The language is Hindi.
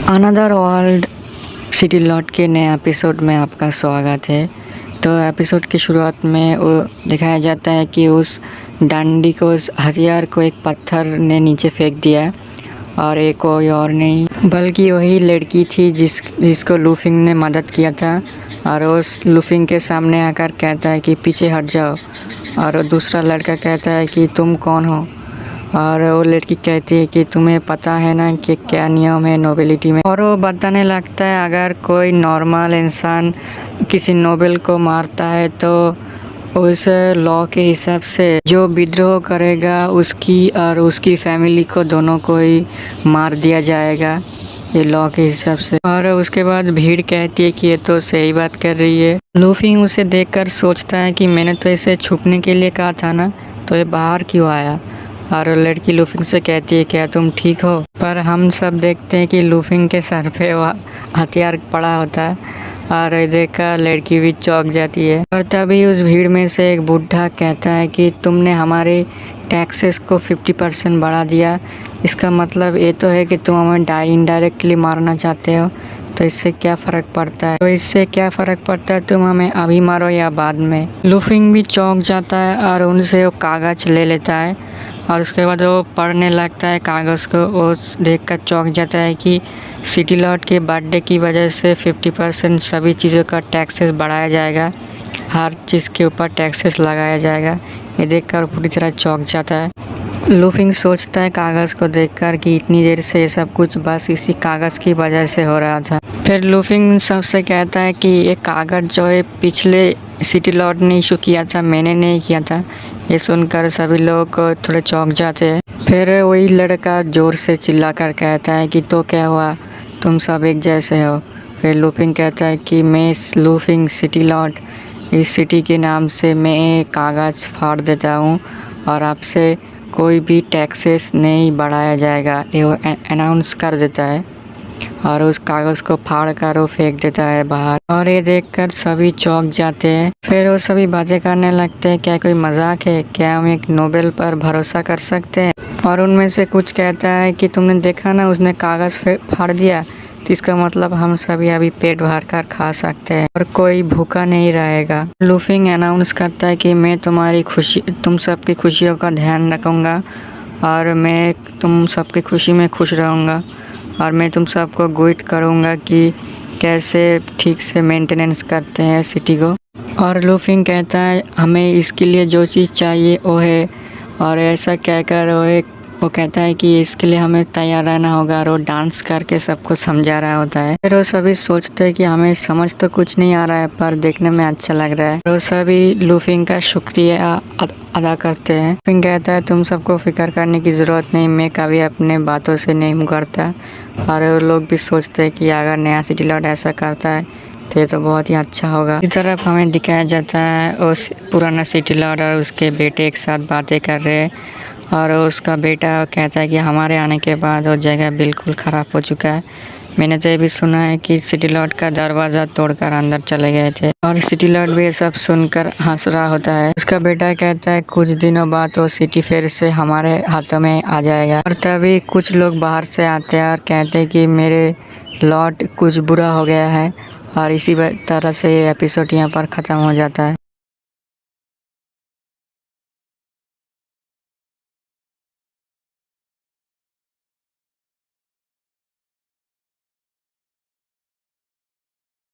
अनदर वर्ल्ड सिटी लॉट के नए एपिसोड में आपका स्वागत है। तो एपिसोड की शुरुआत में वो दिखाया जाता है कि उस डंडी को, उस हथियार को एक पत्थर ने नीचे फेंक दिया और एक कोई और नहीं बल्कि वही लड़की थी जिसको लूफिंग ने मदद किया था। और उस लूफिंग के सामने आकर कहता है कि पीछे हट जाओ, और दूसरा लड़का कहता है कि तुम कौन हो। और वो लड़की कहती है कि तुम्हें पता है ना कि क्या नियम है नोबिलिटी में। और वो बताने लगता है अगर कोई नॉर्मल इंसान किसी नोबेल को मारता है तो उस लॉ के हिसाब से जो विद्रोह करेगा उसकी और उसकी फैमिली को दोनों को ही मार दिया जाएगा, ये लॉ के हिसाब से। और उसके बाद भीड़ कहती है कि ये तो सही बात कर रही है। लूफी उसे देखकर सोचता है कि मैंने तो इसे छुपने के लिए कहा था ना, तो ये बाहर क्यों आया। और लड़की लूफिंग से कहती है क्या तुम ठीक हो। पर हम सब देखते हैं कि लूफिंग के सर पे वह हथियार पड़ा होता है और ये देखकर लड़की भी चौंक जाती है। और तभी उस भीड़ में से एक बुढ़ा कहता है कि तुमने हमारे टैक्सेस को 50% बढ़ा दिया, इसका मतलब ये तो है कि तुम हमें इनडायरेक्टली मारना चाहते हो, तो इससे क्या फ़र्क पड़ता है। तो इससे क्या फ़र्क पड़ता है, तुम हमें अभी मारो या बाद में। लूफिंग भी चौंक जाता है और उनसे वो कागज़ ले लेता है और उसके बाद वो पढ़ने लगता है कागज़ को। वो देखकर चौंक जाता है कि सिटी लॉट के बर्थडे की वजह से 50% सभी चीज़ों का टैक्सेस बढ़ाया जाएगा, हर चीज़ के ऊपर टैक्सेस लगाया जाएगा। ये देखकर पूरी तरह चौंक जाता है। लूफिंग सोचता है कागज़ को देखकर कि इतनी देर से ये सब कुछ बस इसी कागज़ की वजह से हो रहा था। फिर लूफिंग सबसे कहता है कि ये कागज़ जो है पिछले सिटी लॉट ने इशू किया था, मैंने नहीं किया था। ये सुनकर सभी लोग थोड़े चौंक जाते हैं। फिर वही लड़का ज़ोर से चिल्लाकर कहता है कि तो क्या हुआ, तुम सब एक जैसे हो। फिर लूफिंग कहता है कि मैं लूफिंग सिटी लॉट, इस सिटी के नाम से मैं कागज़ फाड़ देता हूँ और आपसे कोई भी टैक्सेस नहीं बढ़ाया जाएगा, ये वो अनाउंस कर देता है। और उस कागज़ को फाड़ कर वो फेंक देता है बाहर। और ये देखकर सभी चौंक जाते हैं। फिर वो सभी बातें करने लगते हैं, क्या कोई मजाक है, क्या हम एक नोबेल पर भरोसा कर सकते हैं। और उनमें से कुछ कहता है कि तुमने देखा ना, उसने कागज़ फाड़ दिया, तो इसका मतलब हम सभी अभी पेट भर कर खा सकते हैं और कोई भूखा नहीं रहेगा। लूफिंग अनाउंस करता है कि मैं तुम सबकी खुशियों का ध्यान रखूँगा और मैं तुम सबकी खुशी में खुश रहूँगा और मैं तुम सबको गाइड करूँगा कि कैसे ठीक से मेंटेनेंस करते हैं सिटी को। और लूफिंग कहता है हमें इसके लिए जो चीज़ चाहिए वो है, और ऐसा कहकर वो कहता है कि इसके लिए हमें तैयार रहना होगा, और वो डांस करके सबको समझा रहा होता है। फिर वो सभी सोचते हैं कि हमें समझ तो कुछ नहीं आ रहा है पर देखने में अच्छा लग रहा है। वो सभी लूफिंग का शुक्रिया अदा करते हैं। लूफिंग कहता है तुम सबको फिक्र करने की ज़रूरत नहीं, मैं कभी अपने बातों से नहीं मुकरता। और वो लोग भी सोचते हैं कि अगर नया सिटी लॉट ऐसा करता है तो ये तो बहुत ही अच्छा होगा। इस तरफ हमें दिखाया जाता है उस पुराना सिटी लॉट और उसके बेटे एक साथ बातें कर रहे हैं। और उसका बेटा कहता है कि हमारे आने के बाद वो जगह बिल्कुल ख़राब हो चुका है। मैंने तो ये भी सुना है कि सिटी लॉट का दरवाज़ा तोड़कर अंदर चले गए थे। और सिटी लॉट भी ये सब सुनकर हंस रहा होता है। उसका बेटा कहता है कुछ दिनों बाद वो सिटी फिर से हमारे हाथों में आ जाएगा। और तभी कुछ लोग बाहर से आते हैं और कहते हैं कि मेरे लॉट कुछ बुरा हो गया है। और इसी तरह से ये एपिसोड यहाँ पर ख़त्म हो जाता है।